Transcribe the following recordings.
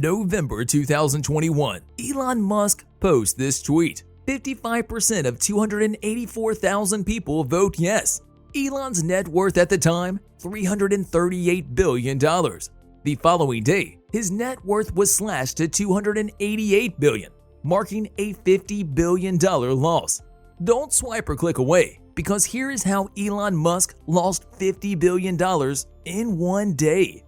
November 2021, Elon Musk posts this tweet. 55% of 284,000 people vote yes. Elon's net worth at the time, $338 billion. The following day, his net worth was slashed to $288 billion, marking a $50 billion loss. Don't swipe or click away, because here is how Elon Musk lost $50 billion in one day.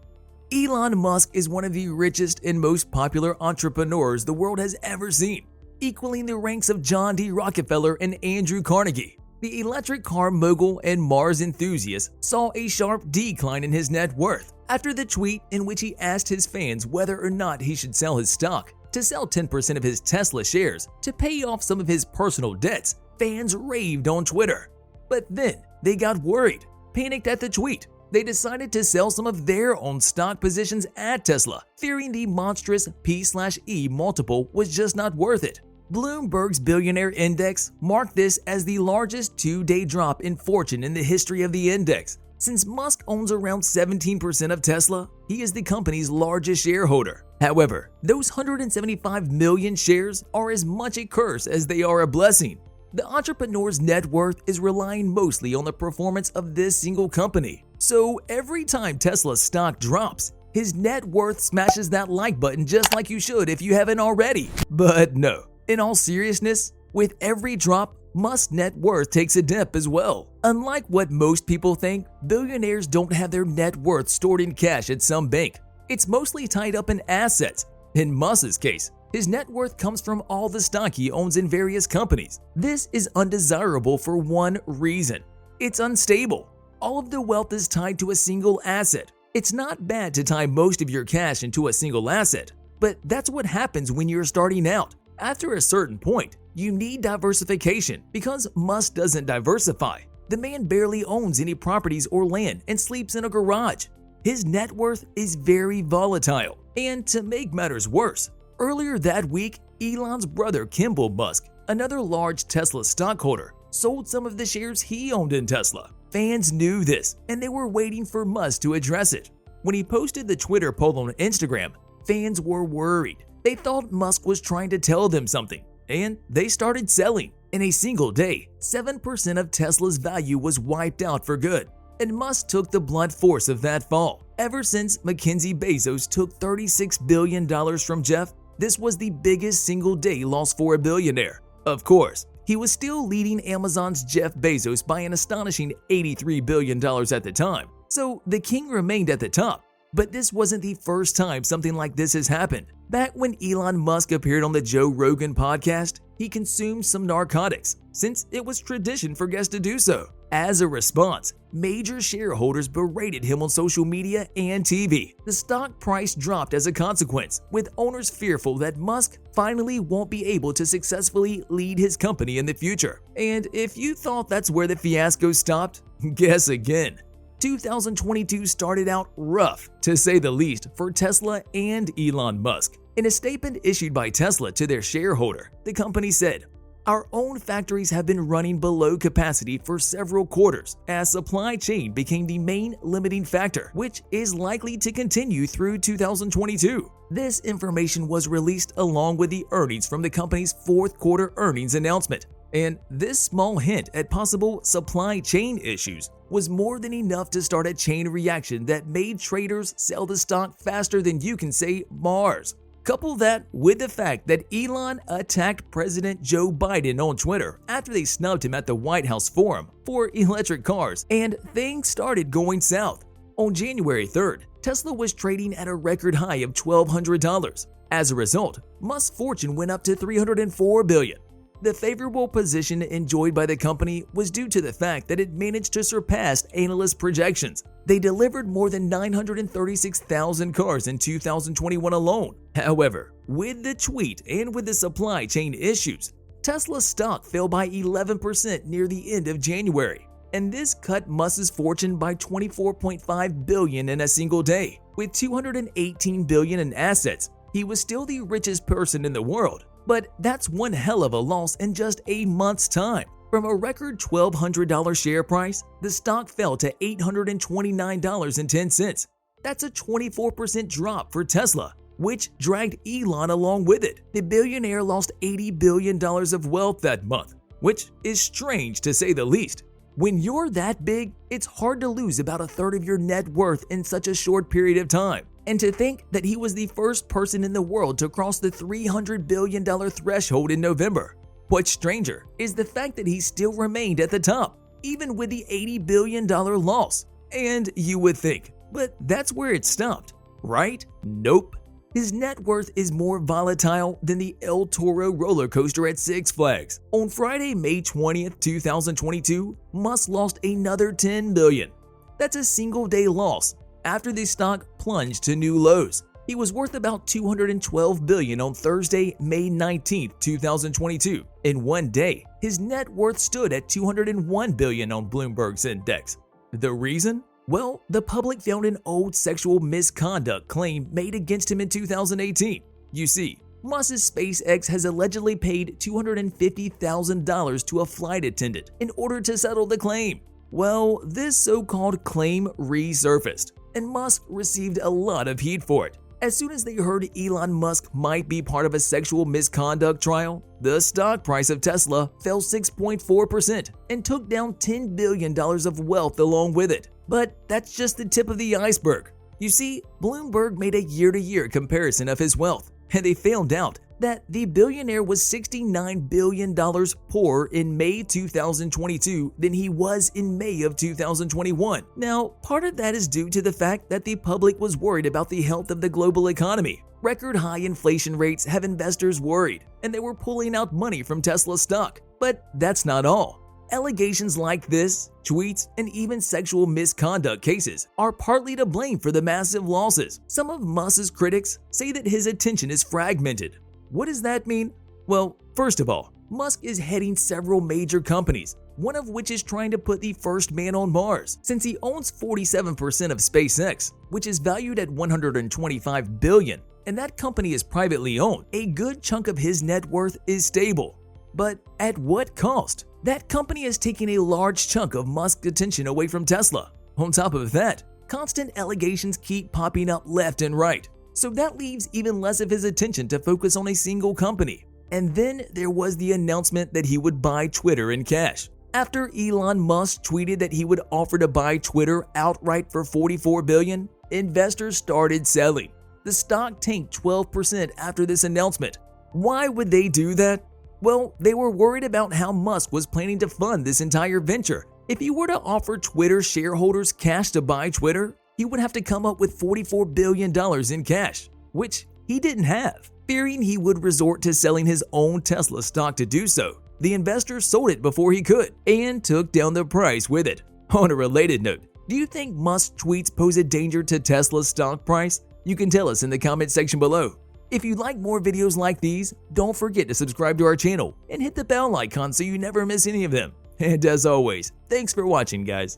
Elon Musk is one of the richest and most popular entrepreneurs the world has ever seen, equaling the ranks of John D. Rockefeller and Andrew Carnegie. The electric car mogul and Mars enthusiast saw a sharp decline in his net worth after the tweet in which he asked his fans whether or not he should sell his stock. To sell 10% of his Tesla shares to pay off some of his personal debts, fans raved on Twitter. But then they got worried, panicked at the tweet. They decided to sell some of their own stock positions at Tesla, fearing the monstrous P/E multiple was just not worth it. Bloomberg's Billionaire Index marked this as the largest two-day drop in fortune in the history of the index. Since Musk owns around 17% of Tesla, he is the company's largest shareholder. However, those 175 million shares are as much a curse as they are a blessing. The entrepreneur's net worth is relying mostly on the performance of this single company. So every time Tesla's stock drops, his net worth smashes that like button just like you should if you haven't already. But no, in all seriousness, with every drop, Musk's net worth takes a dip as well. Unlike what most people think, billionaires don't have their net worth stored in cash at some bank. It's mostly tied up in assets. In Musk's case, his net worth comes from all the stock he owns in various companies. This is undesirable for one reason. It's unstable. All of the wealth is tied to a single asset. It's not bad to tie most of your cash into a single asset, but that's what happens when you're starting out. After a certain point, you need diversification because Musk doesn't diversify. The man barely owns any properties or land and sleeps in a garage. His net worth is very volatile. And to make matters worse, earlier that week, Elon's brother Kimball Musk, another large Tesla stockholder, sold some of the shares he owned in Tesla. Fans knew this, and they were waiting for Musk to address it. When he posted the Twitter poll on Instagram, fans were worried. They thought Musk was trying to tell them something, and they started selling. In a single day, 7% of Tesla's value was wiped out for good, and Musk took the blunt force of that fall. Ever since Mackenzie Bezos took $36 billion from Jeff, this was the biggest single-day loss for a billionaire. Of course, he was still leading Amazon's Jeff Bezos by an astonishing $83 billion at the time, so the king remained at the top. But this wasn't the first time something like this has happened. Back when Elon Musk appeared on the Joe Rogan podcast, he consumed some narcotics, since it was tradition for guests to do so. As a response, major shareholders berated him on social media and TV. The stock price dropped as a consequence, with owners fearful that Musk finally won't be able to successfully lead his company in the future. And if you thought that's where the fiasco stopped, guess again. 2022 started out rough, to say the least, for Tesla and Elon Musk. In a statement issued by Tesla to their shareholder, the company said, "Our own factories have been running below capacity for several quarters as supply chain became the main limiting factor, which is likely to continue through 2022. This information was released along with the earnings from the company's fourth quarter earnings announcement. And this small hint at possible supply chain issues was more than enough to start a chain reaction that made traders sell the stock faster than you can say Mars. Couple that with the fact that Elon attacked President Joe Biden on Twitter after they snubbed him at the White House forum for electric cars, and things started going south. On January 3rd, Tesla was trading at a record high of $1,200. As a result, Musk's fortune went up to $304 billion. The favorable position enjoyed by the company was due to the fact that it managed to surpass analyst projections. They delivered more than 936,000 cars in 2021 alone. However, with the tweet and with the supply chain issues, Tesla's stock fell by 11% near the end of January. And this cut Musk's fortune by $24.5 billion in a single day. With $218 billion in assets, he was still the richest person in the world. But that's one hell of a loss in just a month's time. From a record $1,200 share price, the stock fell to $829.10. That's a 24% drop for Tesla. which dragged Elon along with it. The billionaire lost $80 billion of wealth that month, which is strange to say the least. When you're that big, it's hard to lose about a third of your net worth in such a short period of time. And to think that he was the first person in the world to cross the $300 billion threshold in November. What's stranger is the fact that he still remained at the top, even with the $80 billion loss. And you would think, but that's where it stopped, right? Nope. His net worth is more volatile than the El Toro roller coaster at Six Flags. On Friday, May 20th, 2022, Musk lost another $10 billion. That's a single-day loss after the stock plunged to new lows. He was worth about $212 billion on Thursday, May 19th, 2022. In one day, his net worth stood at $201 billion on Bloomberg's index. The reason? Well, the public found an old sexual misconduct claim made against him in 2018. You see, Musk's SpaceX has allegedly paid $250,000 to a flight attendant in order to settle the claim. Well, this so-called claim resurfaced, and Musk received a lot of heat for it. As soon as they heard Elon Musk might be part of a sexual misconduct trial, the stock price of Tesla fell 6.4% and took down $10 billion of wealth along with it. But that's just the tip of the iceberg. You see, Bloomberg made a year-to-year comparison of his wealth, and they found out that the billionaire was $69 billion poorer in May 2022 than he was in May of 2021. Now, part of that is due to the fact that the public was worried about the health of the global economy. Record high inflation rates have investors worried, and they were pulling out money from Tesla stock. But that's not all. Allegations like this, tweets, and even sexual misconduct cases are partly to blame for the massive losses. Some of Musk's critics say that his attention is fragmented. What does that mean? Well, first of all, Musk is heading several major companies, one of which is trying to put the first man on Mars. Since he owns 47% of SpaceX, which is valued at $125 billion, and that company is privately owned, a good chunk of his net worth is stable. But at what cost? That company is taking a large chunk of Musk's attention away from Tesla. On top of that, constant allegations keep popping up left and right. So that leaves even less of his attention to focus on a single company. And then there was the announcement that he would buy Twitter in cash. After Elon Musk tweeted that he would offer to buy Twitter outright for $44 billion, investors started selling. The stock tanked 12% after this announcement. Why would they do that? Well, they were worried about how Musk was planning to fund this entire venture. If he were to offer Twitter shareholders cash to buy Twitter, he would have to come up with $44 billion in cash, which he didn't have. Fearing he would resort to selling his own Tesla stock to do so, the investor sold it before he could and took down the price with it. On a related note, do you think Musk's tweets pose a danger to Tesla's stock price? You can tell us in the comment section below. If you'd like more videos like these, don't forget to subscribe to our channel and hit the bell icon so you never miss any of them. And as always, thanks for watching, guys.